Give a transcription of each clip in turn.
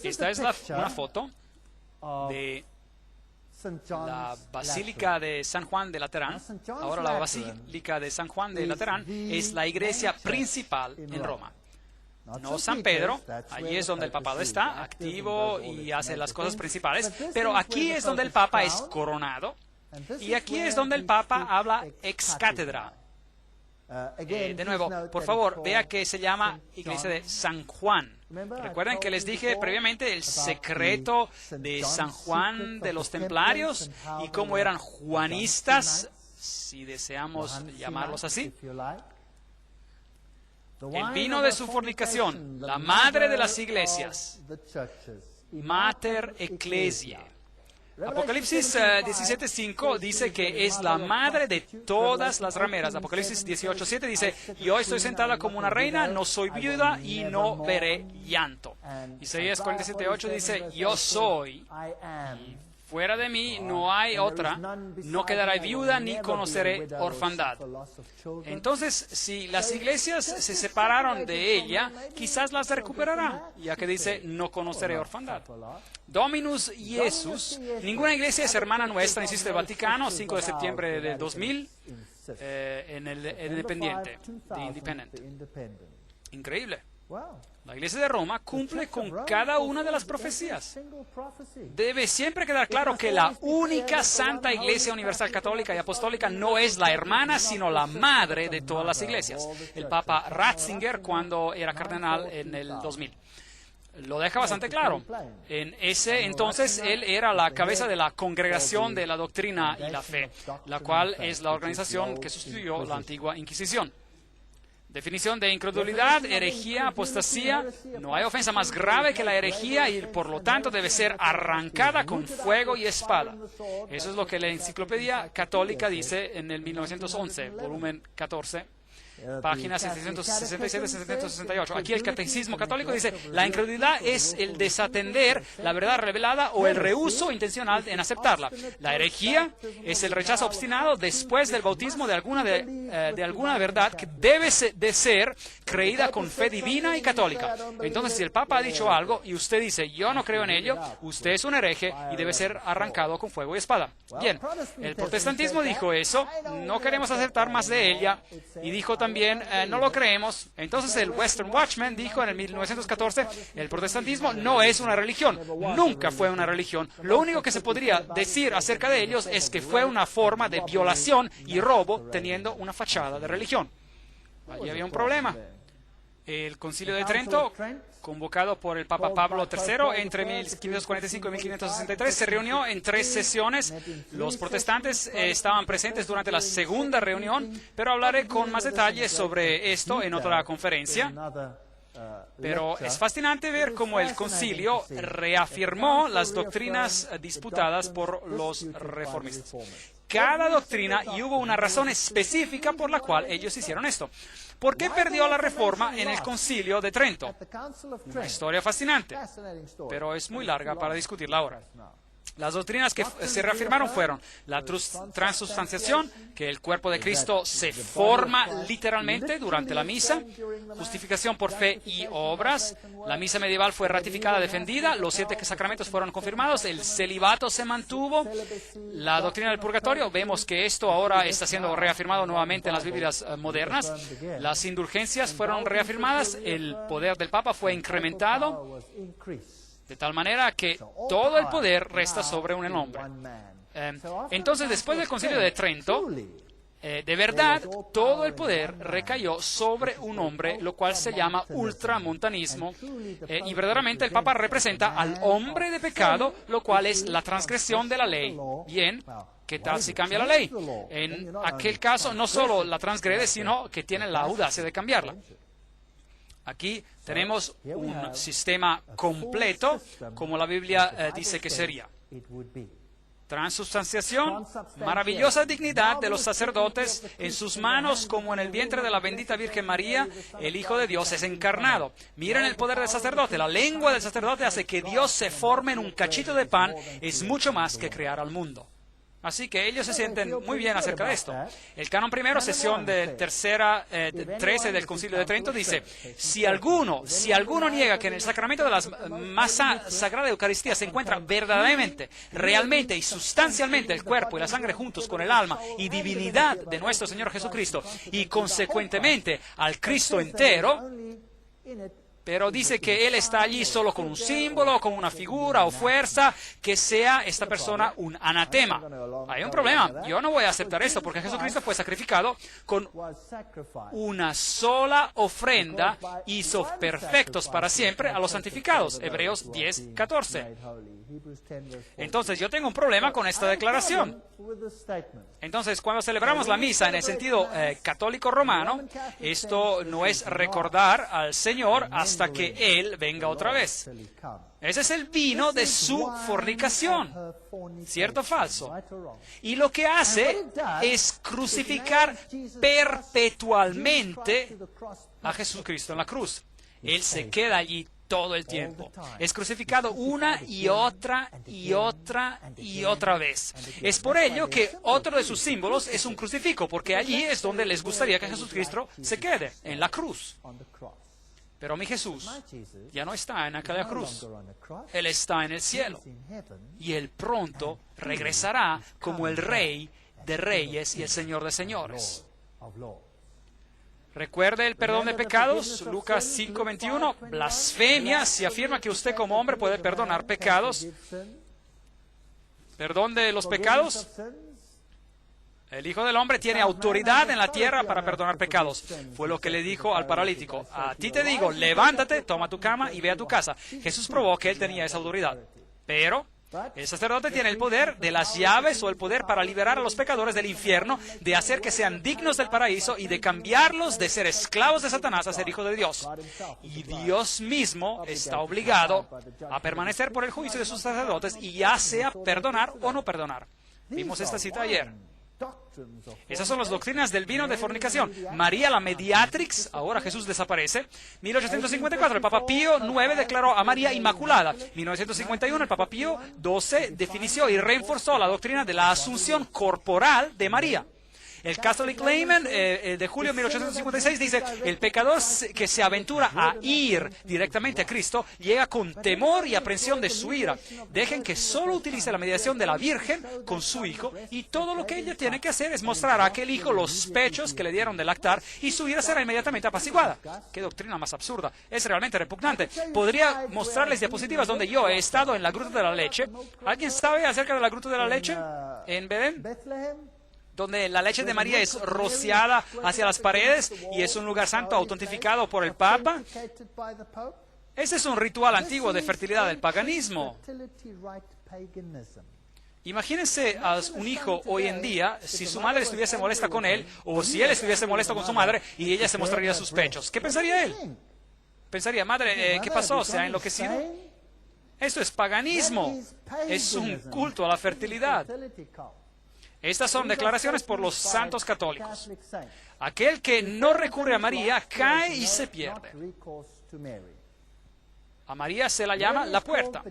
Esta es una foto de la Basílica de San Juan de Laterán. Ahora la Basílica de San Juan de Laterán es la iglesia principal en Roma. No San Pedro, allí es donde el papado está, activo y hace las cosas principales, pero aquí es donde el Papa es coronado y aquí es donde el Papa habla ex cátedra. De nuevo, por favor, vea que se llama Iglesia de San Juan. Recuerden que les dije previamente el secreto de San Juan de los Templarios y cómo eran juanistas, si deseamos llamarlos así. El vino de su fornicación, la madre de las iglesias, Mater Ecclesiae. Apocalipsis 17:5 dice que es la madre de todas las rameras. Apocalipsis 18:7 dice, yo estoy sentada como una reina, no soy viuda y no veré llanto. Isaías 47:8 dice, yo soy, y fuera de mí no hay otra, no quedará viuda ni conoceré orfandad. Entonces, si las iglesias se separaron de ella, quizás las recuperará, ya que dice, no conoceré orfandad. Dominus Iesus, ninguna iglesia es hermana nuestra, insiste el Vaticano, 5 de septiembre de 2000, en el Independiente, The Independent. Increíble. La Iglesia de Roma cumple con cada una de las profecías. Debe siempre quedar claro que la única Santa Iglesia Universal Católica y Apostólica no es la hermana, sino la madre de todas las iglesias. El Papa Ratzinger, cuando era cardenal en el 2000. Lo deja bastante claro. En ese entonces, él era la cabeza de la Congregación de la Doctrina y la Fe, la cual es la organización que sustituyó la antigua Inquisición. Definición de incredulidad, herejía, apostasía. No hay ofensa más grave que la herejía y por lo tanto debe ser arrancada con fuego y espada. Eso es lo que la Enciclopedia Católica dice en el 1911, volumen 14. Páginas 767-768. Aquí el Catecismo Católico dice, la incredulidad es el desatender la verdad revelada o el rehúso intencional en aceptarla. La herejía es el rechazo obstinado después del bautismo de alguna verdad que debe de ser creída con fe divina y católica. Entonces, si el Papa ha dicho algo y usted dice, yo no creo en ello, usted es un hereje y debe ser arrancado con fuego y espada. Bien, el protestantismo dijo eso, no queremos aceptar más de ella, y dijo también, no lo creemos. Entonces el Western Watchman dijo en el 1914, el protestantismo no es una religión, nunca fue una religión. Lo único que se podría decir acerca de ellos es que fue una forma de violación y robo teniendo una fachada de religión. Allí había un problema. El Concilio de Trento, convocado por el Papa Pablo III entre 1545 y 1563, se reunió en 3 sesiones. Los protestantes estaban presentes durante la segunda reunión, pero hablaré con más detalles sobre esto en otra conferencia. Pero es fascinante ver cómo el concilio reafirmó las doctrinas disputadas por los reformistas. Cada doctrina, y hubo una razón específica por la cual ellos hicieron esto. ¿Por qué perdió la Reforma en el Concilio de Trento? Una historia fascinante, pero es muy larga para discutirla ahora. Las doctrinas que se reafirmaron fueron la transubstanciación, que el cuerpo de Cristo se forma literalmente durante la misa, justificación por fe y obras, la misa medieval fue ratificada, defendida, los 7 sacramentos fueron confirmados, el celibato se mantuvo, la doctrina del purgatorio, vemos que esto ahora está siendo reafirmado nuevamente en las Biblias modernas, las indulgencias fueron reafirmadas, el poder del Papa fue incrementado, de tal manera que todo el poder resta sobre un hombre. Entonces, después del Concilio de Trento, de verdad, todo el poder recayó sobre un hombre, lo cual se llama ultramontanismo. Y verdaderamente el Papa representa al hombre de pecado, lo cual es la transgresión de la ley. Bien, ¿qué tal si cambia la ley? En aquel caso, no solo la transgrede, sino que tiene la audacia de cambiarla. Aquí tenemos un sistema completo, como la Biblia dice que sería. Transubstanciación, maravillosa dignidad de los sacerdotes, en sus manos como en el vientre de la bendita Virgen María, el Hijo de Dios es encarnado. Miren el poder del sacerdote, la lengua del sacerdote hace que Dios se forme en un cachito de pan, es mucho más que crear al mundo. Así que ellos se sienten muy bien acerca de esto. El canon primero, sesión de 13 del Concilio de Trento, dice, si alguno niega que en el sacramento de la más sagrada Eucaristía se encuentra verdaderamente, realmente y sustancialmente el cuerpo y la sangre juntos con el alma y divinidad de nuestro Señor Jesucristo y consecuentemente al Cristo entero, pero dice que Él está allí solo con un símbolo, con una figura o fuerza, que sea esta persona un anatema. Hay un problema. Yo no voy a aceptar esto porque Jesucristo fue sacrificado con una sola ofrenda, hizo perfectos para siempre a los santificados. Hebreos 10:14. Entonces yo tengo un problema con esta declaración. Entonces cuando celebramos la misa en el sentido católico romano, esto no es recordar al Señor hasta que Él venga otra vez. Ese es el vino de su fornicación. ¿Cierto o falso? Y lo que hace es crucificar perpetualmente a Jesucristo en la cruz. Él se queda allí todo el tiempo. Es crucificado una y otra y otra y otra vez. Es por ello que otro de sus símbolos es un crucifijo, porque allí es donde les gustaría que Jesucristo se quede, en la cruz. Pero mi Jesús ya no está en aquella cruz. Él está en el cielo. Y Él pronto regresará como el Rey de Reyes y el Señor de Señores. Recuerde el perdón de pecados, Lucas 5:21, blasfemia, si afirma que usted como hombre puede perdonar pecados. Perdón de los pecados. El Hijo del Hombre tiene autoridad en la tierra para perdonar pecados. Fue lo que le dijo al paralítico. A ti te digo, levántate, toma tu cama y ve a tu casa. Jesús probó que él tenía esa autoridad. Pero el sacerdote tiene el poder de las llaves o el poder para liberar a los pecadores del infierno, de hacer que sean dignos del paraíso y de cambiarlos de ser esclavos de Satanás a ser hijos de Dios. Y Dios mismo está obligado a permanecer por el juicio de sus sacerdotes y ya sea perdonar o no perdonar. Vimos esta cita ayer. Esas son las doctrinas del vino de fornicación. María la mediatrix, ahora Jesús desaparece. 1854, el Papa Pío IX declaró a María Inmaculada. 1951, el Papa Pío XII definió y reforzó la doctrina de la asunción corporal de María. El Catholic Layman de julio de 1856 dice, el pecador que se aventura a ir directamente a Cristo llega con temor y aprensión de su ira. Dejen que solo utilice la mediación de la Virgen con su hijo y todo lo que ella tiene que hacer es mostrar a aquel hijo los pechos que le dieron de lactar y su ira será inmediatamente apaciguada. ¡Qué doctrina más absurda! Es realmente repugnante. Podría mostrarles diapositivas donde yo he estado en la Gruta de la Leche. ¿Alguien sabe acerca de la Gruta de la Leche en Belén? Donde la leche de María es rociada hacia las paredes y es un lugar santo autentificado por el Papa. Ese es un ritual antiguo de fertilidad del paganismo. Imagínense a un hijo hoy en día, si su madre estuviese molesta con él, o si él estuviese molesto con su madre, y ella se mostraría sus pechos. ¿Qué pensaría él? pensaría, madre, ¿qué pasó? ¿Se ha enloquecido? Esto es paganismo. Es un culto a la fertilidad. Estas son declaraciones por los santos católicos. Aquel que no recurre a María cae y se pierde. A María se la llama la puerta.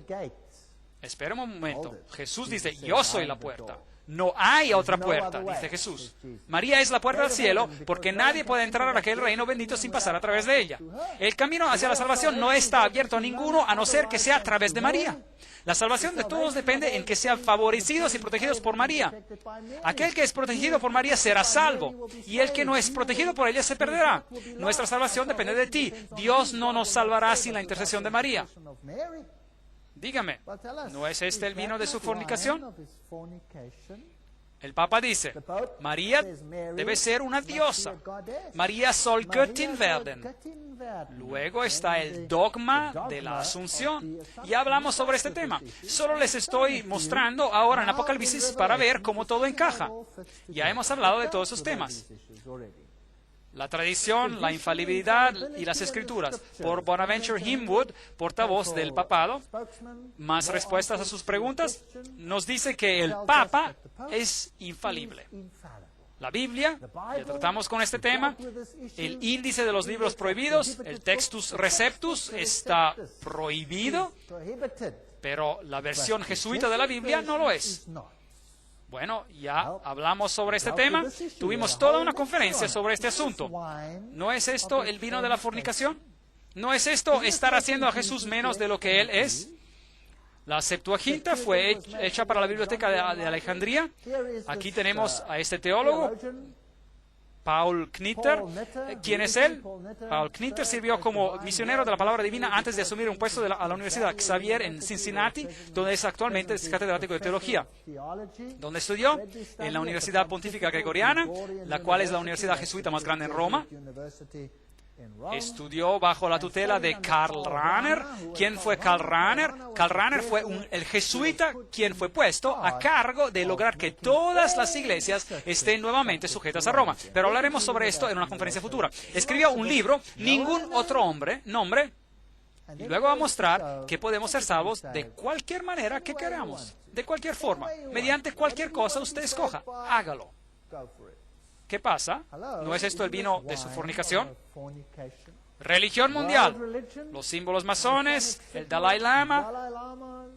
Espera un momento. Jesús dice, yo soy la puerta. No hay otra puerta, dice Jesús. María es la puerta del cielo porque nadie puede entrar a aquel reino bendito sin pasar a través de ella. El camino hacia la salvación no está abierto a ninguno a no ser que sea a través de María. La salvación de todos depende en que sean favorecidos y protegidos por María. Aquel que es protegido por María será salvo, y el que no es protegido por ella se perderá. Nuestra salvación depende de ti. Dios no nos salvará sin la intercesión de María. Dígame, ¿no es este el vino de su fornicación? El Papa dice, María debe ser una diosa. María soll Göttin werden. Luego está el dogma de la Asunción. Ya hablamos sobre este tema. Solo les estoy mostrando ahora en Apocalipsis para ver cómo todo encaja. Ya hemos hablado de todos esos temas. La tradición, la infalibilidad y las escrituras. Por Bonaventure Himwood, portavoz del papado, más respuestas a sus preguntas, nos dice que el Papa es infalible. La Biblia, ya tratamos con este tema, el índice de los libros prohibidos, el Textus Receptus está prohibido, pero la versión jesuita de la Biblia no lo es. Bueno, ya hablamos sobre este tema, tuvimos toda una conferencia sobre este asunto. ¿No es esto el vino de la fornicación? ¿No es esto estar haciendo a Jesús menos de lo que Él es? La Septuaginta fue hecha para la Biblioteca de Alejandría. Aquí tenemos a este teólogo, Paul Knitter. ¿Quién es él? Paul Knitter sirvió como misionero de la palabra divina antes de asumir un puesto a la Universidad Xavier en Cincinnati, donde es actualmente catedrático de teología. ¿Dónde estudió? En la Universidad Pontífica Gregoriana, la cual es la universidad jesuita más grande en Roma. Estudió bajo la tutela de Karl Rahner. ¿Quién fue Karl Rahner? Karl Rahner fue el jesuita quien fue puesto a cargo de lograr que todas las iglesias estén nuevamente sujetas a Roma. Pero hablaremos sobre esto en una conferencia futura. Escribió un libro, Ningún otro nombre, y luego va a mostrar que podemos ser salvos de cualquier manera que queramos, de cualquier forma, mediante cualquier cosa usted escoja, hágalo. ¿Qué pasa? ¿No es esto el vino de su fornicación? Religión mundial, los símbolos masones, el Dalai Lama,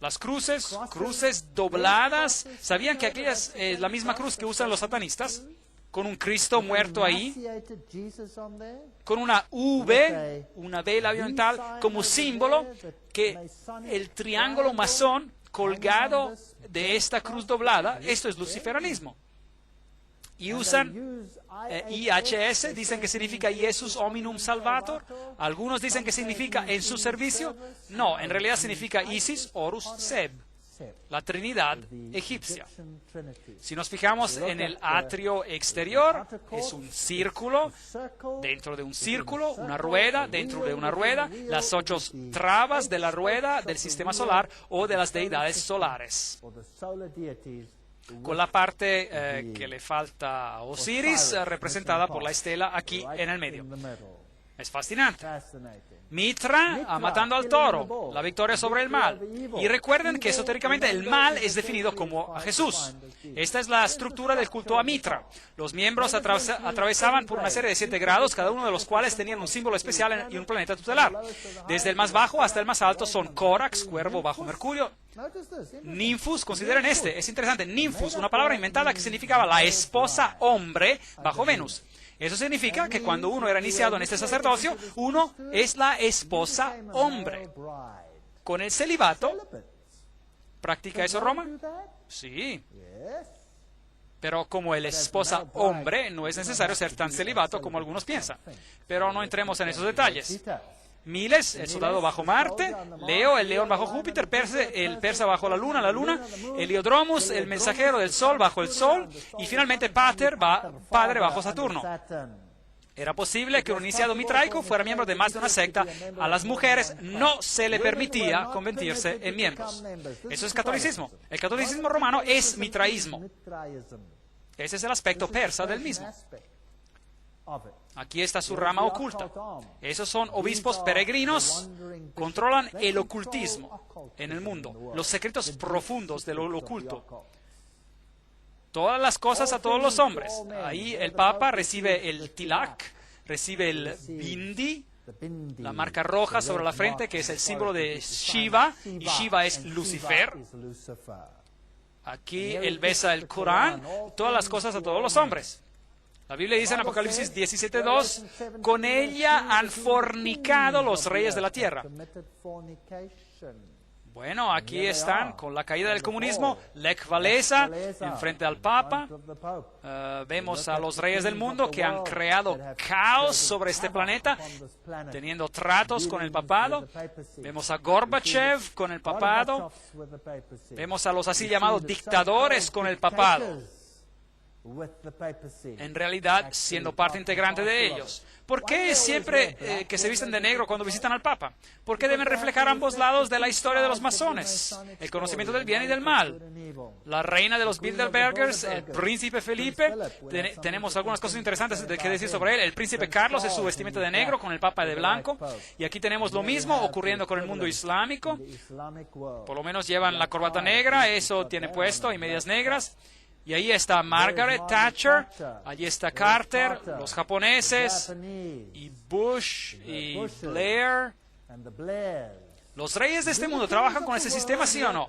las cruces dobladas. ¿Sabían que aquella es la misma cruz que usan los satanistas? Con un Cristo muerto ahí, con una V, una vela oriental, como símbolo que el triángulo masón colgado de esta cruz doblada, esto es luciferanismo. Y usan IHS, dicen que significa Jesus Hominum Salvator. Algunos dicen que significa en su servicio. No, en realidad significa Isis, Horus, Seb, la Trinidad egipcia. Si nos fijamos en el atrio exterior, es un círculo, dentro de un círculo, una rueda, dentro de una rueda, las 8 trabas de la rueda del sistema solar o de las deidades solares, con la parte que le falta a Osiris, representada por la estela aquí en el medio. Es fascinante. Mitra, matando al toro, la victoria sobre el mal. Y recuerden que esotéricamente el mal es definido como a Jesús. Esta es la estructura del culto a Mitra. Los miembros atravesaban por una serie de 7 grados, cada uno de los cuales tenían un símbolo especial y un planeta tutelar. Desde el más bajo hasta el más alto son Corax, cuervo bajo Mercurio. Ninfus, consideren es interesante. Ninfus, una palabra inventada que significaba la esposa hombre bajo Venus. Eso significa que cuando uno era iniciado en este sacerdocio, uno es la esposa hombre. Con el celibato, ¿practica eso Roma? Sí. Pero como el esposa hombre, no es necesario ser tan celibato como algunos piensan. Pero no entremos en esos detalles. Miles, el soldado bajo Marte, Leo, el león bajo Júpiter, el persa bajo la luna, Heliodromus, el mensajero del sol bajo el sol, y finalmente Pater, padre bajo Saturno. Era posible que un iniciado mitraico fuera miembro de más de una secta. A las mujeres no se le permitía convertirse en miembros. Eso es catolicismo. El catolicismo romano es mitraísmo. Ese es el aspecto persa del mismo. Aquí está su rama oculta. Esos son obispos peregrinos, controlan el ocultismo en el mundo, los secretos profundos de lo oculto. Todas las cosas a todos los hombres. Ahí el Papa recibe el tilak, recibe el bindi, la marca roja sobre la frente, que es el símbolo de Shiva, y Shiva es Lucifer. Aquí él besa el Corán, todas las cosas a todos los hombres. La Biblia dice en Apocalipsis 17:2, con ella han fornicado los reyes de la tierra. Bueno, aquí están, con la caída del comunismo, Lech Walesa, enfrente al Papa. Vemos a los reyes del mundo que han creado caos sobre este planeta, teniendo tratos con el papado. Vemos a Gorbachev con el papado. Vemos a los así llamados dictadores con el papado. En realidad, siendo parte integrante de ellos. ¿Por qué siempre que se visten de negro cuando visitan al Papa? ¿Por qué deben reflejar ambos lados de la historia de los masones? El conocimiento del bien y del mal. La reina de los Bilderbergers, el príncipe Felipe. Tenemos algunas cosas interesantes que decir sobre él. El príncipe Carlos es su vestimenta de negro con el Papa de blanco. Y aquí tenemos lo mismo ocurriendo con el mundo islámico. Por lo menos llevan la corbata negra, eso tiene puesto, y medias negras. Y ahí está Margaret Thatcher, allí está Carter, los japoneses, y Bush, y Blair. ¿Los reyes de este mundo trabajan con ese sistema, sí o no?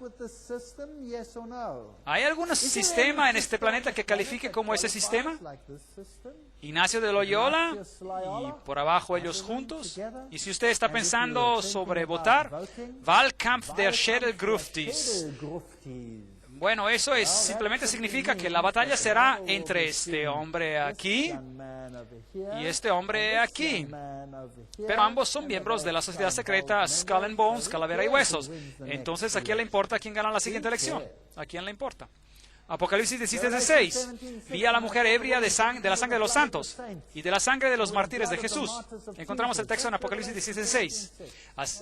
¿Hay algún sistema en este planeta que califique como ese sistema? Ignacio de Loyola, y por abajo ellos juntos. Y si usted está pensando sobre votar, Wahlkampf der Schädelgruftis. Bueno, eso simplemente significa que la batalla será entre este hombre aquí y este hombre aquí. Pero ambos son miembros de la sociedad secreta Skull and Bones, Calavera y Huesos. Entonces, ¿a quién le importa quién gana la siguiente elección? ¿A quién le importa? Apocalipsis 17:6. Vi a la mujer ebria de la sangre de los santos y de la sangre de los mártires de Jesús. Encontramos el texto en Apocalipsis 17:6.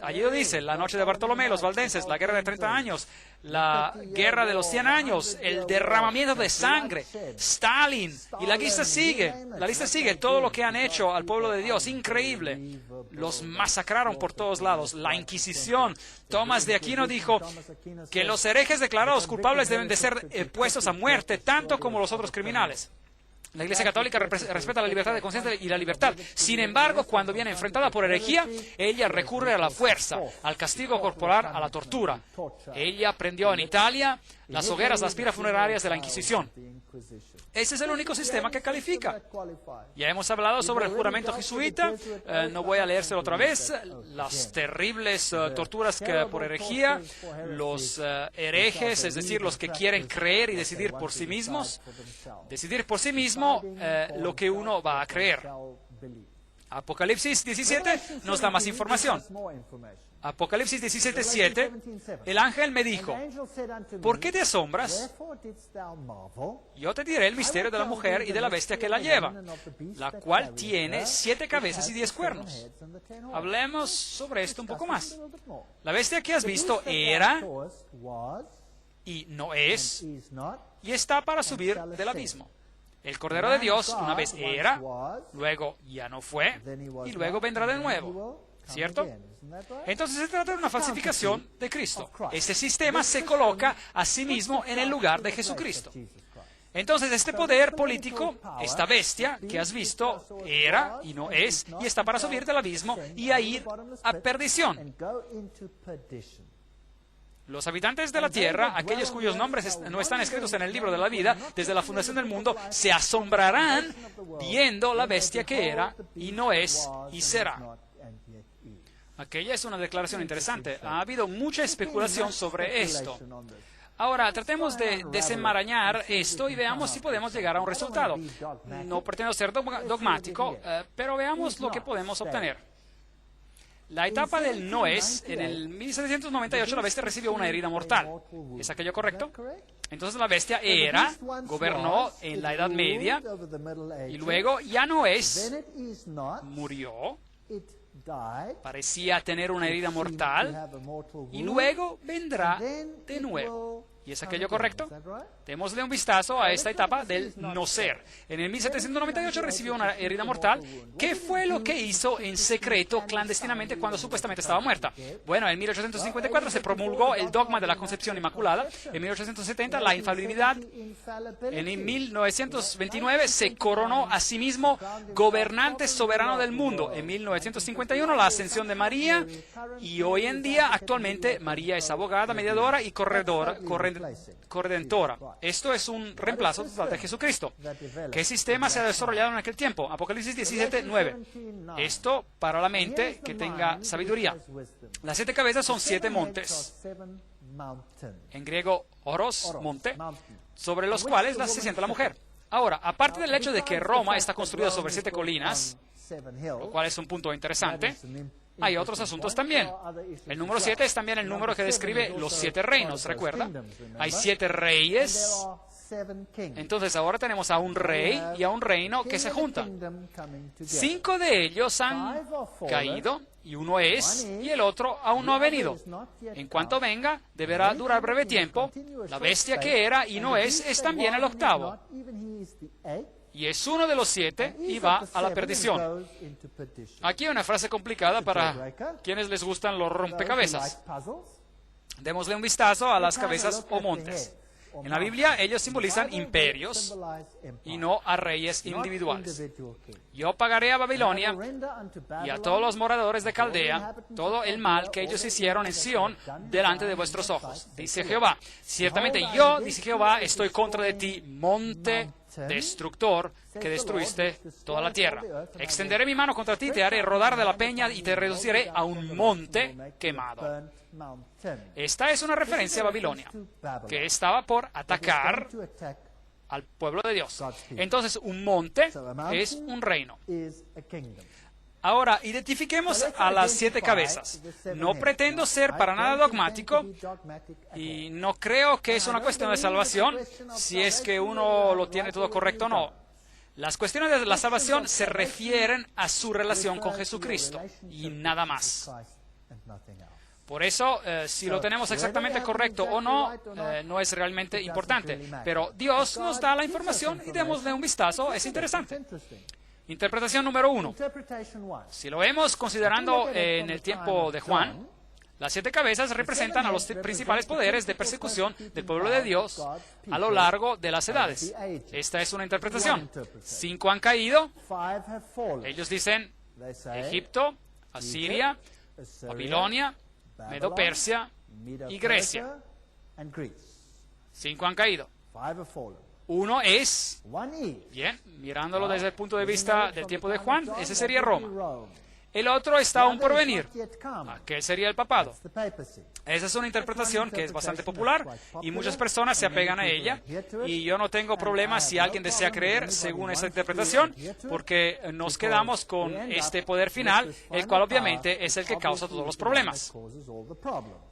Allí lo dice, la noche de Bartolomé, los valdenses, la guerra de 30 años, la guerra de los 100 años, el derramamiento de sangre, Stalin, y la lista sigue, todo lo que han hecho al pueblo de Dios, increíble. Los masacraron por todos lados, la Inquisición. Tomás de Aquino dijo que los herejes declarados culpables deben de ser puestos a muerte, tanto como los otros criminales. La Iglesia Católica respeta la libertad de conciencia y la libertad. Sin embargo, cuando viene enfrentada por herejía, ella recurre a la fuerza, al castigo corporal, a la tortura. Ella prendió en Italia las hogueras, las piras funerarias de la Inquisición. Ese es el único sistema que califica. Ya hemos hablado sobre el juramento jesuita, no voy a leérselo otra vez, las terribles torturas por herejía, los herejes, es decir, los que quieren creer y decidir por sí mismos, lo que uno va a creer. Apocalipsis 17 nos da más información. Apocalipsis 17:7, el ángel me dijo, ¿por qué te asombras? Yo te diré el misterio de la mujer y de la bestia que la lleva, la cual tiene 7 cabezas y 10 cuernos. Hablemos sobre esto un poco más. La bestia que has visto era y no es y está para subir del abismo. El Cordero de Dios una vez era, luego ya no fue y luego vendrá de nuevo. ¿Cierto? Entonces se trata de una falsificación de Cristo. Este sistema se coloca a sí mismo en el lugar de Jesucristo. Entonces este poder político, esta bestia que has visto, era y no es, y está para subir del abismo y a ir a perdición. Los habitantes de la tierra, aquellos cuyos nombres no están escritos en el libro de la vida, desde la fundación del mundo, se asombrarán viendo la bestia que era y no es y será. Aquella es una declaración interesante. Ha habido mucha especulación sobre esto. Ahora, tratemos de desenmarañar esto y veamos si podemos llegar a un resultado. No pretendo ser dogmático, pero veamos lo que podemos obtener. La etapa del no es, en el 1798 la bestia recibió una herida mortal. ¿Es aquello correcto? Entonces la bestia gobernó en la Edad Media y luego ya no es, murió. Parecía tener una herida mortal y luego vendrá de nuevo. ¿Y es aquello correcto? Démosle un vistazo a esta etapa del no ser. En el 1798 recibió una herida mortal. ¿Qué fue lo que hizo en secreto, clandestinamente, cuando supuestamente estaba muerta? Bueno, en 1854 se promulgó el dogma de la concepción inmaculada. En 1870 la infalibilidad. En 1929 se coronó a sí mismo gobernante soberano del mundo. En 1951 la ascensión de María. Y hoy en día, actualmente, María es abogada, mediadora y corredentora. Esto es un reemplazo total de Jesucristo. ¿Qué sistema se ha desarrollado en aquel tiempo? Apocalipsis 17:9. Esto para la mente que tenga sabiduría. Las 7 cabezas son 7 montes. En griego, oros, monte, sobre los cuales se sienta la mujer. Ahora, aparte del hecho de que Roma está construida sobre 7 colinas, lo cual es un punto interesante, hay otros asuntos también. El número 7 es también el número que describe los 7 reinos, ¿recuerda? Hay 7 reyes. Entonces ahora tenemos a un rey y a un reino que se juntan. 5 de ellos han caído, y uno es, y el otro aún no ha venido. En cuanto venga, deberá durar breve tiempo. La bestia que era y no es también el octavo. Y es uno de los 7 y va a la perdición. Aquí hay una frase complicada para quienes les gustan los rompecabezas. Démosle un vistazo a las cabezas o montes. En la Biblia ellos simbolizan imperios y no a reyes individuales. Yo pagaré a Babilonia y a todos los moradores de Caldea todo el mal que ellos hicieron en Sión delante de vuestros ojos, dice Jehová. Ciertamente yo, dice Jehová, estoy contra de ti, monte destructor, que destruiste toda la tierra. Extenderé mi mano contra ti, te haré rodar de la peña y te reduciré a un monte quemado. Esta es una referencia a Babilonia, que estaba por atacar al pueblo de Dios. Entonces, un monte es un reino. Ahora, identifiquemos a las 7 cabezas. No pretendo ser para nada dogmático y no creo que es una cuestión de salvación, si es que uno lo tiene todo correcto o no. Las cuestiones de la salvación se refieren a su relación con Jesucristo y nada más. Por eso, si lo tenemos exactamente correcto o no, no es realmente importante. Pero Dios nos da la información y démosle un vistazo, es interesante. Interpretación número 1. Si lo vemos considerando en el tiempo de Juan, las 7 cabezas representan a los principales poderes de persecución del pueblo de Dios a lo largo de las edades. Esta es una interpretación. 5 han caído. Ellos dicen Egipto, Asiria, Babilonia, Medo-Persia y Grecia. 5 han caído. 1 es, bien, mirándolo desde el punto de vista del tiempo de Juan, ese sería Roma. El otro está aún por venir, que sería el papado. Esa es una interpretación que es bastante popular y muchas personas se apegan a ella, y yo no tengo problema si alguien desea creer según esa interpretación, porque nos quedamos con este poder final, el cual obviamente es el que causa todos los problemas.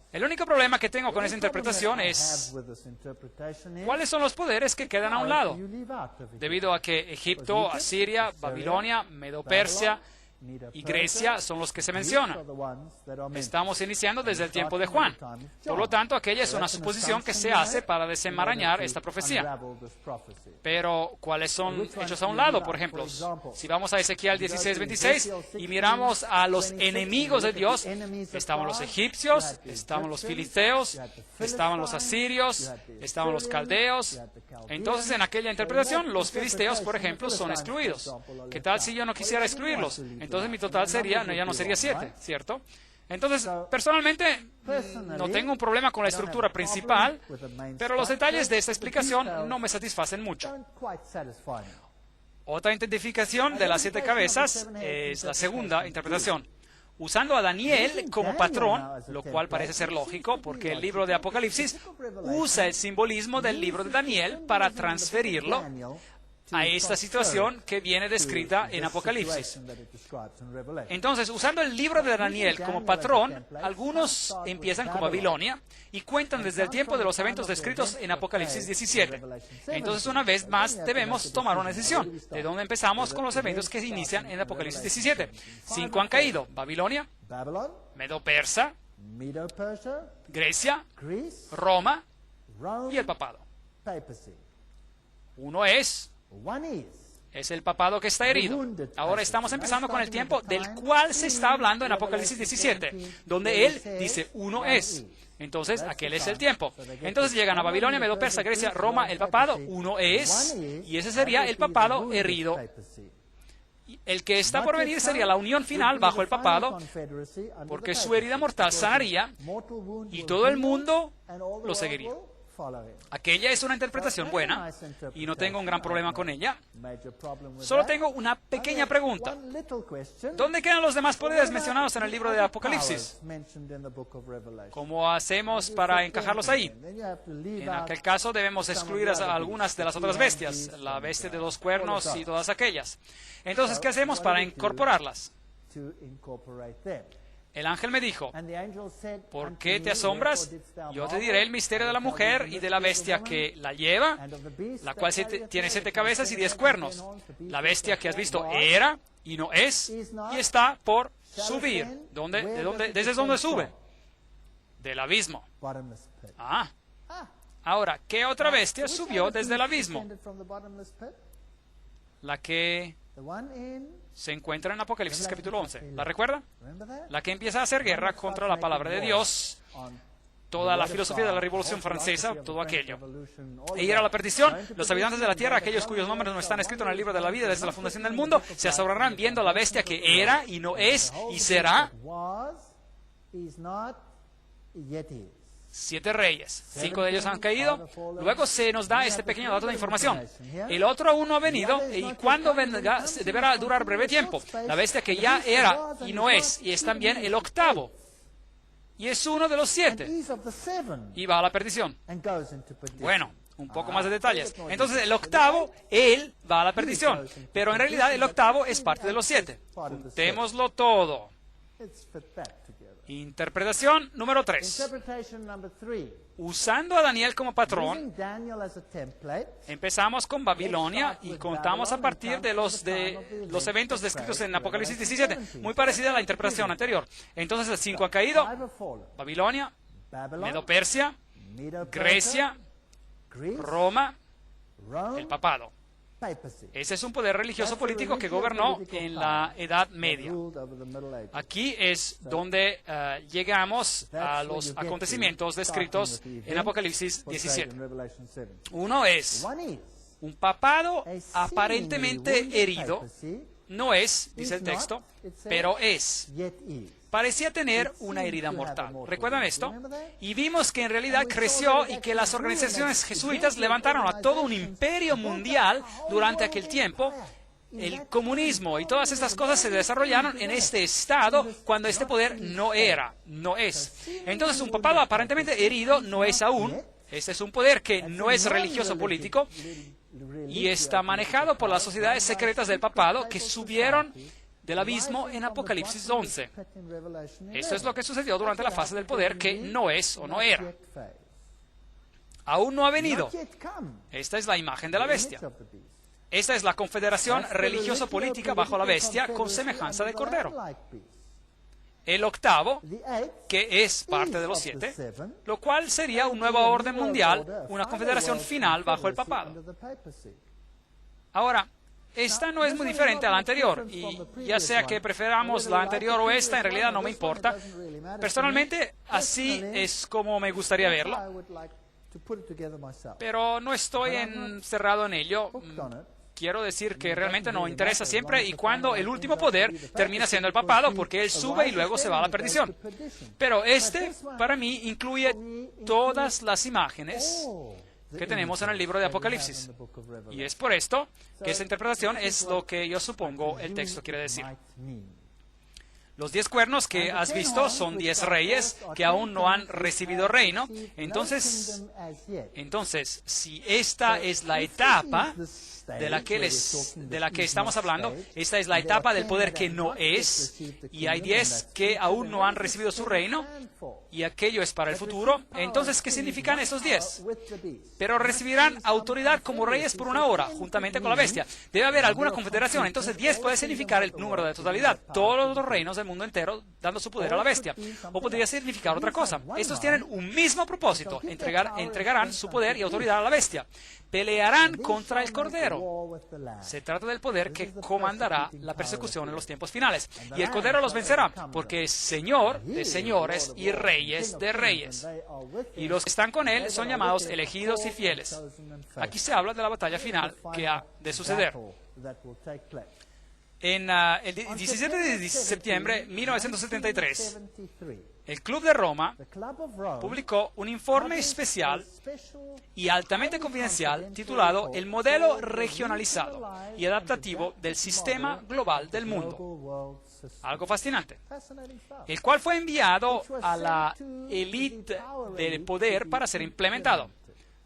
El único problema que tengo con esa interpretación es cuáles son los poderes que quedan a un lado, debido a que Egipto, Asiria, Babilonia, Medo-Persia y Grecia son los que se mencionan. Estamos iniciando desde el tiempo de Juan. Por lo tanto, aquella es una suposición que se hace para desenmarañar esta profecía. Pero, ¿cuáles son hechos a un lado? Por ejemplo, si vamos a Ezequiel 16:26 y miramos a los enemigos de Dios, estaban los egipcios, estaban los filisteos, estaban los asirios, estaban los caldeos. Entonces, en aquella interpretación, los filisteos, por ejemplo, son excluidos. ¿Qué tal si yo no quisiera excluirlos? Entonces mi total sería, ya no sería 7, ¿cierto? Entonces, personalmente, no tengo un problema con la estructura principal, pero los detalles de esta explicación no me satisfacen mucho. Otra identificación de las 7 cabezas es la segunda interpretación. Usando a Daniel como patrón, lo cual parece ser lógico, porque el libro de Apocalipsis usa el simbolismo del libro de Daniel para transferirlo a esta situación que viene descrita en Apocalipsis. Entonces, usando el libro de Daniel como patrón, algunos empiezan con Babilonia y cuentan desde el tiempo de los eventos descritos en Apocalipsis 17. Entonces, una vez más, debemos tomar una decisión. ¿De dónde empezamos con los eventos que se inician en Apocalipsis 17? 5 han caído. Babilonia, Medo-Persa, Grecia, Roma y el papado. papacy. Uno es el papado que está herido. Ahora estamos empezando con el tiempo del cual se está hablando en Apocalipsis 17, donde él dice uno es. Entonces, aquel es el tiempo. Entonces llegan a Babilonia, Medo Persia, Grecia, Roma, el papado, uno es, y ese sería el papado herido. El que está por venir sería la unión final bajo el papado, porque su herida mortal sanaría y todo el mundo lo seguiría. Aquella es una interpretación buena y no tengo un gran problema con ella. Solo tengo una pequeña pregunta. ¿Dónde quedan los demás poderes mencionados en el libro de Apocalipsis? ¿Cómo hacemos para encajarlos ahí? En aquel caso debemos excluir a algunas de las otras bestias, la bestia de 2 cuernos y todas aquellas. Entonces, ¿qué hacemos para incorporarlas? El ángel me dijo, ¿por qué te asombras? Yo te diré el misterio de la mujer y de la bestia que la lleva, la cual tiene 7 cabezas y 10 cuernos. La bestia que has visto era y no es y está por subir. ¿Desde dónde sube? Del abismo. Ahora, ¿qué otra bestia subió desde el abismo? La que se encuentra en Apocalipsis capítulo 11. ¿La recuerda? La que empieza a hacer guerra contra la palabra de Dios, toda la filosofía de la Revolución Francesa, todo aquello. Ella era la perdición. Los habitantes de la tierra, aquellos cuyos nombres no están escritos en el libro de la vida desde la fundación del mundo, se asombrarán viendo a la bestia que era y no es y será. 7 reyes, 5 de ellos han caído. Luego se nos da este pequeño dato de información. El otro aún no ha venido, y cuando venga deberá durar breve tiempo. La bestia que ya era y no es, y es también el octavo. Y es uno de los 7. Y va a la perdición. Bueno, un poco más de detalles. Entonces el octavo, él va a la perdición. Pero en realidad el octavo es parte de los 7. Juntémoslo todo. Interpretación número 3. Usando a Daniel como patrón, empezamos con Babilonia y contamos a partir de los eventos descritos en Apocalipsis 17, muy parecida a la interpretación anterior. Entonces el 5 ha caído, Babilonia, Medo Persia, Grecia, Roma, el papado. Ese es un poder religioso político que gobernó en la Edad Media. Aquí es donde llegamos a los acontecimientos descritos en Apocalipsis 17. Uno es un papado aparentemente herido. No es, dice el texto, pero es. Parecía tener una herida mortal. ¿Recuerdan esto? Y vimos que en realidad creció y que las organizaciones jesuitas levantaron a todo un imperio mundial durante aquel tiempo. El comunismo y todas estas cosas se desarrollaron en este estado cuando este poder no es. Entonces un papado aparentemente herido no es aún. Este es un poder que no es religioso político y está manejado por las sociedades secretas del papado que subieron del abismo en Apocalipsis 11. Esto es lo que sucedió durante la fase del poder que no es o no era. Aún no ha venido. Esta es la imagen de la bestia. Esta es la confederación religioso-política bajo la bestia con semejanza de cordero. El octavo, que es parte de los 7, lo cual sería un nuevo orden mundial, una confederación final bajo el papado. Ahora, esta no es muy diferente a la anterior, y ya sea que preferamos la anterior o esta, en realidad no me importa. Personalmente, así es como me gustaría verlo, pero no estoy encerrado en ello. Quiero decir que realmente nos interesa siempre y cuando el último poder termina siendo el papado, porque él sube y luego se va a la perdición. Pero este, para mí, incluye todas las imágenes que tenemos en el libro de Apocalipsis. Y es por esto que esa interpretación es lo que yo supongo el texto quiere decir. Los 10 cuernos que has visto son 10 reyes que aún no han recibido reino. Entonces, si esta es la etapa de la que estamos hablando, esta es la etapa del poder que no es, y hay 10 que aún no han recibido su reino, y aquello es para el futuro. Entonces, ¿qué significan esos 10? Pero recibirán autoridad como reyes por 1 hora, juntamente con la bestia. Debe haber alguna confederación, entonces 10 puede significar el número de totalidad, todos los reinos del mundo entero, dando su poder a la bestia. O podría significar otra cosa. Estos tienen un mismo propósito: entregarán su poder y autoridad a la bestia. Pelearán contra el Cordero. Se trata del poder que comandará la persecución en los tiempos finales. Y el Cordero los vencerá, porque es Señor de señores y Reyes de reyes. Y los que están con Él son llamados elegidos y fieles. Aquí se habla de la batalla final que ha de suceder. En el 17 de septiembre de 1973, el Club de Roma publicó un informe especial y altamente confidencial titulado El modelo regionalizado y adaptativo del sistema global del mundo. Algo fascinante. El cual fue enviado a la élite del poder para ser implementado.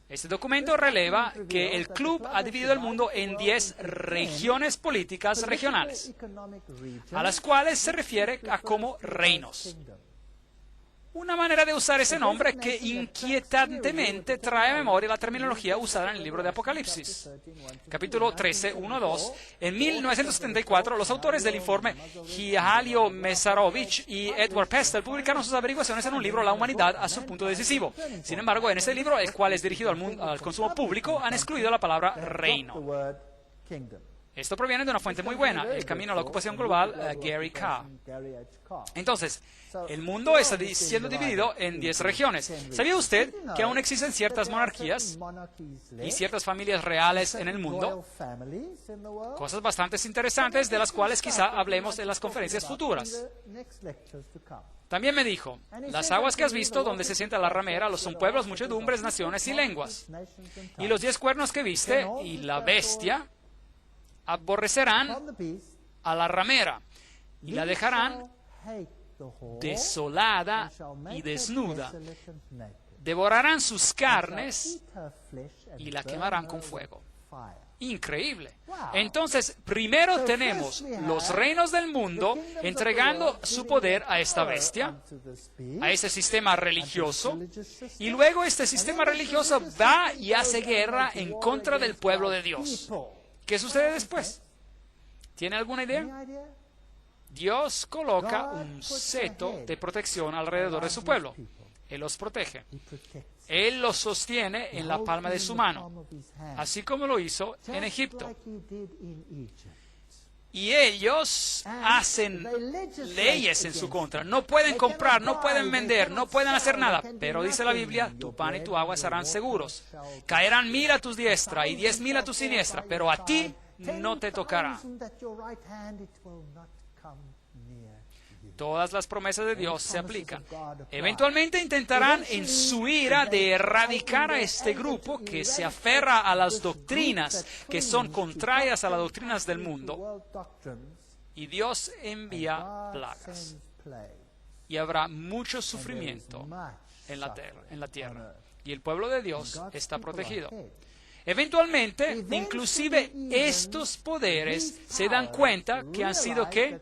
Este documento releva que el club ha dividido el mundo en 10 regiones políticas regionales, a las cuales se refiere a como reinos. Una manera de usar ese nombre que inquietantemente trae a memoria la terminología usada en el libro de Apocalipsis. Capítulo 13, 1-2. En 1974, los autores del informe, Hialio Mesarovich y Edward Pestel, publicaron sus averiguaciones en un libro, La humanidad a su punto decisivo. Sin embargo, en ese libro, el cual es dirigido al consumo público, han excluido la palabra reino. Esto proviene de una fuente muy buena, El camino a la ocupación global, Gary Carr. Entonces, el mundo está siendo dividido en 10 regiones. ¿Sabía usted que aún existen ciertas monarquías y ciertas familias reales en el mundo? Cosas bastante interesantes de las cuales quizá hablemos en las conferencias futuras. También me dijo, las aguas que has visto donde se sienta la ramera son pueblos, muchedumbres, naciones y lenguas. Y los 10 cuernos que viste y la bestia aborrecerán a la ramera y la dejarán desolada y desnuda. Devorarán sus carnes y la quemarán con fuego. Increíble. Entonces, primero tenemos los reinos del mundo entregando su poder a esta bestia, a ese sistema religioso, y luego este sistema religioso va y hace guerra en contra del pueblo de Dios. ¿Qué sucede después? ¿Tiene alguna idea? Dios coloca un seto de protección alrededor de su pueblo. Él los protege. Él los sostiene en la palma de su mano, así como lo hizo en Egipto. Y ellos hacen leyes en su contra. No pueden comprar, no pueden vender, no pueden hacer nada. Pero dice la Biblia, tu pan y tu agua estarán seguros. Caerán 1000 a tu diestra y 10,000 a tu siniestra, pero a ti no te tocará. Todas las promesas de Dios se aplican. Eventualmente intentarán en su ira de erradicar a este grupo que se aferra a las doctrinas que son contrarias a las doctrinas del mundo. Y Dios envía plagas. Y habrá mucho sufrimiento en la tierra. Y el pueblo de Dios está protegido. Eventualmente, inclusive estos poderes se dan cuenta que han sido ¿qué?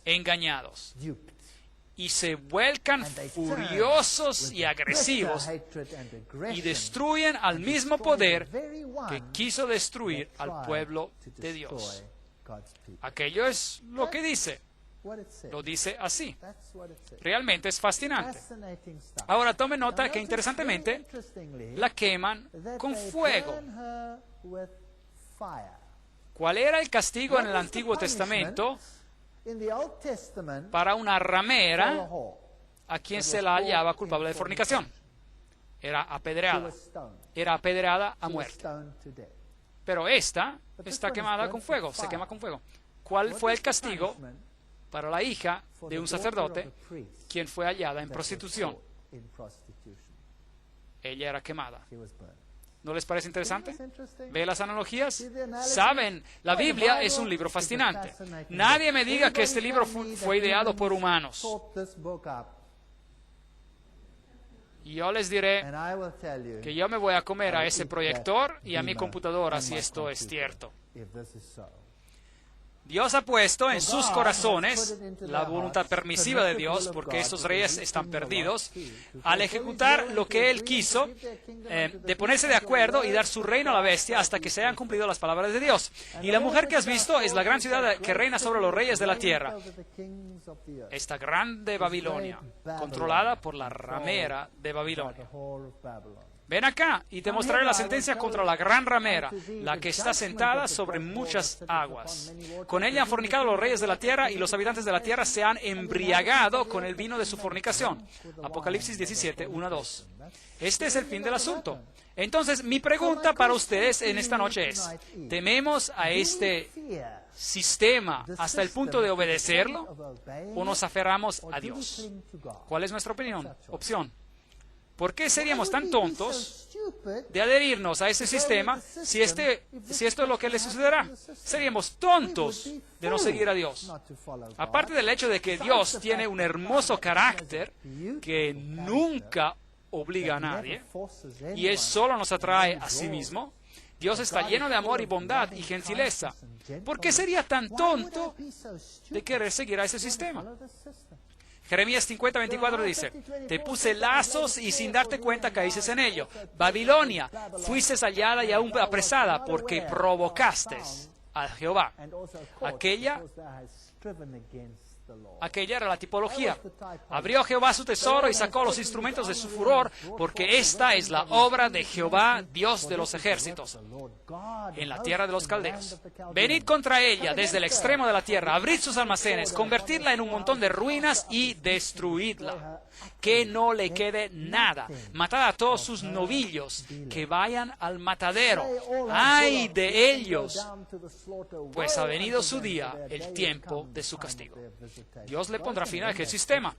Engañados, y se vuelcan furiosos y agresivos y destruyen al mismo poder que quiso destruir al pueblo de Dios. Aquello es lo que dice. Lo dice así. Realmente es fascinante. Ahora tome nota que interesantemente la queman con fuego. ¿Cuál era el castigo en el Antiguo Testamento para una ramera a quien se la hallaba culpable de fornicación? Era apedreada. Era apedreada a muerte. Pero esta está quemada con fuego, se quema con fuego. ¿Cuál fue el castigo para la hija de un sacerdote quien fue hallada en prostitución? Ella era quemada. ¿No les parece interesante? ¿Ve las analogías? Saben, la Biblia es un libro fascinante. Nadie me diga que este libro fue ideado por humanos. Y yo les diré que yo me voy a comer a ese proyector y a mi computadora si esto es cierto. Dios ha puesto en sus corazones la voluntad permisiva de Dios, porque estos reyes están perdidos, al ejecutar lo que Él quiso, de ponerse de acuerdo y dar su reino a la bestia hasta que se hayan cumplido las palabras de Dios. Y la mujer que has visto es la gran ciudad que reina sobre los reyes de la tierra. Esta grande Babilonia, controlada por la ramera de Babilonia. Ven acá y te mostraré la sentencia contra la gran ramera, la que está sentada sobre muchas aguas. Con ella han fornicado los reyes de la tierra y los habitantes de la tierra se han embriagado con el vino de su fornicación. Apocalipsis 17, 1-2. Este es el fin del asunto. Entonces, mi pregunta para ustedes en esta noche es, ¿tememos a este sistema hasta el punto de obedecerlo o nos aferramos a Dios? ¿Cuál es nuestra opción? ¿Por qué seríamos tan tontos de adherirnos a ese sistema si esto es lo que le sucederá? Seríamos tontos de no seguir a Dios. Aparte del hecho de que Dios tiene un hermoso carácter que nunca obliga a nadie y Él solo nos atrae a sí mismo, Dios está lleno de amor y bondad y gentileza. ¿Por qué sería tan tonto de querer seguir a ese sistema? Jeremías 50:24 dice, te puse lazos y sin darte cuenta caíste en ello. Babilonia, fuiste hallada y aún apresada porque provocaste a Jehová. Aquella era la tipología. Abrió Jehová su tesoro y sacó los instrumentos de su furor, porque esta es la obra de Jehová, Dios de los ejércitos, en la tierra de los caldeos. Venid contra ella desde el extremo de la tierra, abrid sus almacenes, convertidla en un montón de ruinas y destruidla. Que no le quede nada. Matad a todos sus novillos, que vayan al matadero. ¡Ay de ellos! Pues ha venido su día, el tiempo de su castigo. Dios le pondrá fin a aquel sistema.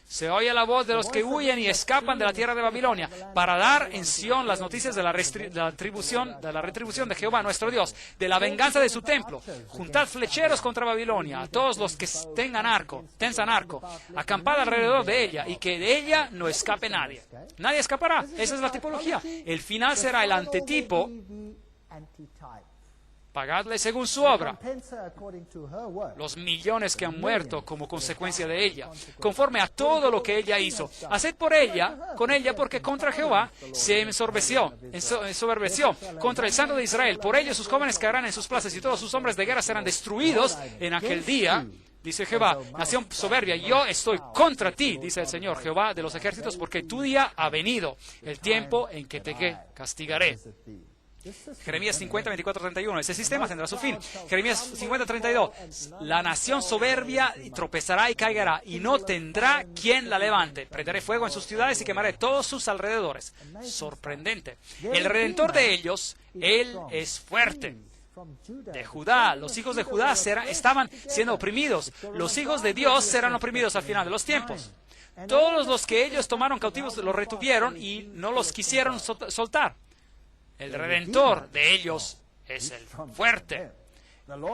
Se oye la voz de los que huyen y escapan de la tierra de Babilonia para dar en Sión las noticias de la retribución de Jehová nuestro Dios, de la venganza de su templo. Juntad flecheros contra Babilonia, a todos los que tensan arco, acampad alrededor de ella y que de ella no escape nadie. Nadie escapará. Esa es la tipología. El final será el antetipo. Pagadle según su obra los millones que han muerto como consecuencia de ella, conforme a todo lo que ella hizo. Haced con ella, porque contra Jehová se ensoberbeció contra el Santo de Israel. Por ello sus jóvenes caerán en sus plazas y todos sus hombres de guerra serán destruidos en aquel día. Dice Jehová, nación soberbia, yo estoy contra ti, dice el Señor, Jehová de los ejércitos, porque tu día ha venido, el tiempo en que te castigaré. Jeremías 50, 24, 31. Ese sistema tendrá su fin. Jeremías 50, 32. La nación soberbia tropezará y caerá, y no tendrá quien la levante. Prenderé fuego en sus ciudades y quemaré todos sus alrededores. Sorprendente. El Redentor de ellos, Él es fuerte. De Judá, los hijos de Judá estaban siendo oprimidos. Los hijos de Dios serán oprimidos al final de los tiempos. Todos los que ellos tomaron cautivos los retuvieron y no los quisieron soltar. El Redentor de ellos es el fuerte.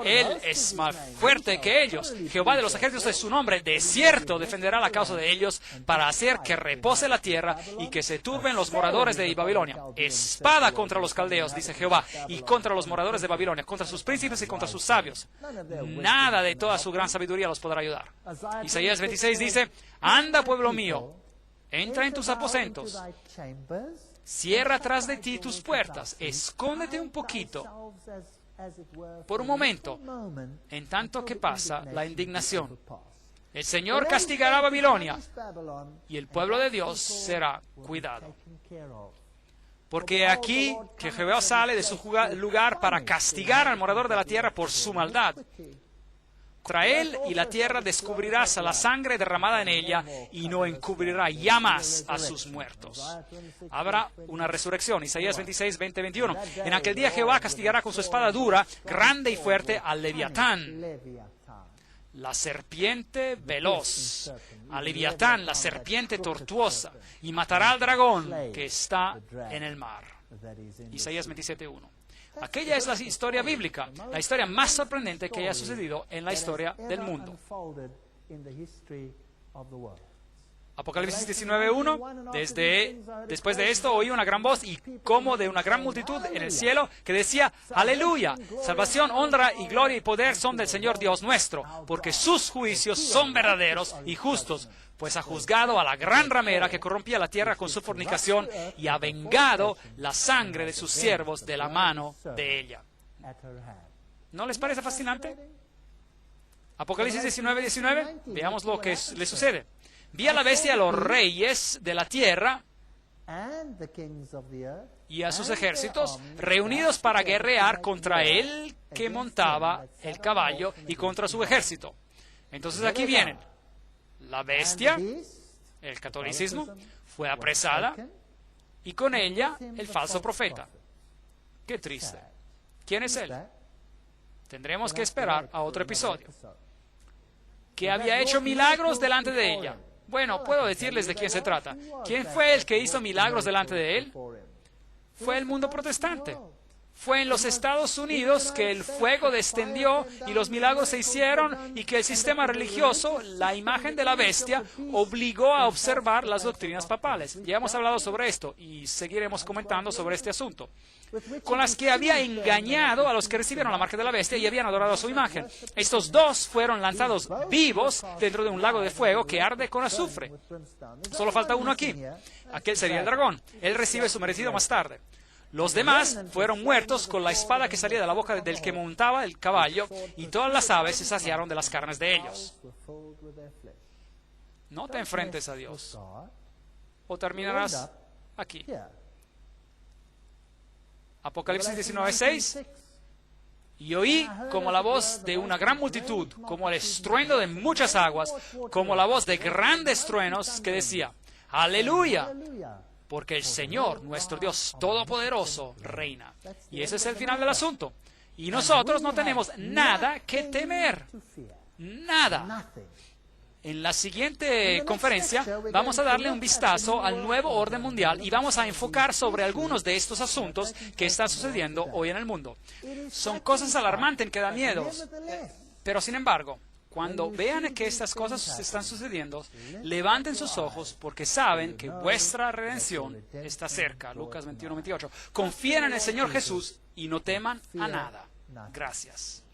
Él es más fuerte que ellos. Jehová de los ejércitos es su nombre. De cierto defenderá la causa de ellos para hacer que repose la tierra y que se turben los moradores de Babilonia. Espada contra los caldeos, dice Jehová, y contra los moradores de Babilonia, contra sus príncipes y contra sus sabios. Nada de toda su gran sabiduría los podrá ayudar. Isaías 26 dice, anda, pueblo mío, entra en tus aposentos. Cierra tras de ti tus puertas, escóndete un poquito, por un momento, en tanto que pasa la indignación. El Señor castigará a Babilonia y el pueblo de Dios será cuidado. Porque aquí que Jehová sale de su lugar para castigar al morador de la tierra por su maldad. Contra él y la tierra descubrirás la sangre derramada en ella y no encubrirá ya más a sus muertos. Habrá una resurrección. Isaías 26, 20, 21. En aquel día Jehová castigará con su espada dura, grande y fuerte, al Leviatán, la serpiente veloz, al Leviatán, la serpiente tortuosa, y matará al dragón que está en el mar. Isaías 27, 1. Aquella es la historia bíblica, la historia más sorprendente que haya sucedido en la historia del mundo. Apocalipsis 19:1, después de esto oí una gran voz y como de una gran multitud en el cielo que decía, aleluya, salvación, honra y gloria y poder son del Señor Dios nuestro, porque sus juicios son verdaderos y justos, pues ha juzgado a la gran ramera que corrompía la tierra con su fornicación y ha vengado la sangre de sus siervos de la mano de ella. ¿No les parece fascinante? Apocalipsis 19:19, veamos lo que le sucede. Vi a la bestia a los reyes de la tierra y a sus ejércitos reunidos para guerrear contra el que montaba el caballo y contra su ejército. Entonces aquí vienen. La bestia, el catolicismo, fue apresada y con ella el falso profeta. Qué triste. ¿Quién es él? Tendremos que esperar a otro episodio. Que había hecho milagros delante de ella. Bueno, puedo decirles de quién se trata. ¿Quién fue el que hizo milagros delante de él? Fue el mundo protestante. Fue en los Estados Unidos que el fuego descendió y los milagros se hicieron y que el sistema religioso, la imagen de la bestia, obligó a observar las doctrinas papales. Ya hemos hablado sobre esto y seguiremos comentando sobre este asunto. Con las que había engañado a los que recibieron la marca de la bestia y habían adorado a su imagen. Estos dos fueron lanzados vivos dentro de un lago de fuego que arde con azufre. Solo falta uno aquí. Aquel sería el dragón. Él recibe su merecido más tarde. Los demás fueron muertos con la espada que salía de la boca del que montaba el caballo, y todas las aves se saciaron de las carnes de ellos. No te enfrentes a Dios, o terminarás aquí. Apocalipsis 19:6. Y oí como la voz de una gran multitud, como el estruendo de muchas aguas, como la voz de grandes truenos que decía, ¡Aleluya! Porque el Señor, nuestro Dios Todopoderoso, reina. Y ese es el final del asunto. Y nosotros no tenemos nada que temer. Nada. En la siguiente conferencia vamos a darle un vistazo al nuevo orden mundial y vamos a enfocar sobre algunos de estos asuntos que están sucediendo hoy en el mundo. Son cosas alarmantes que dan miedo. Pero sin embargo, cuando vean que estas cosas están sucediendo, levanten sus ojos porque saben que vuestra redención está cerca. Lucas 21:28. Confíen en el Señor Jesús y no teman a nada. Gracias.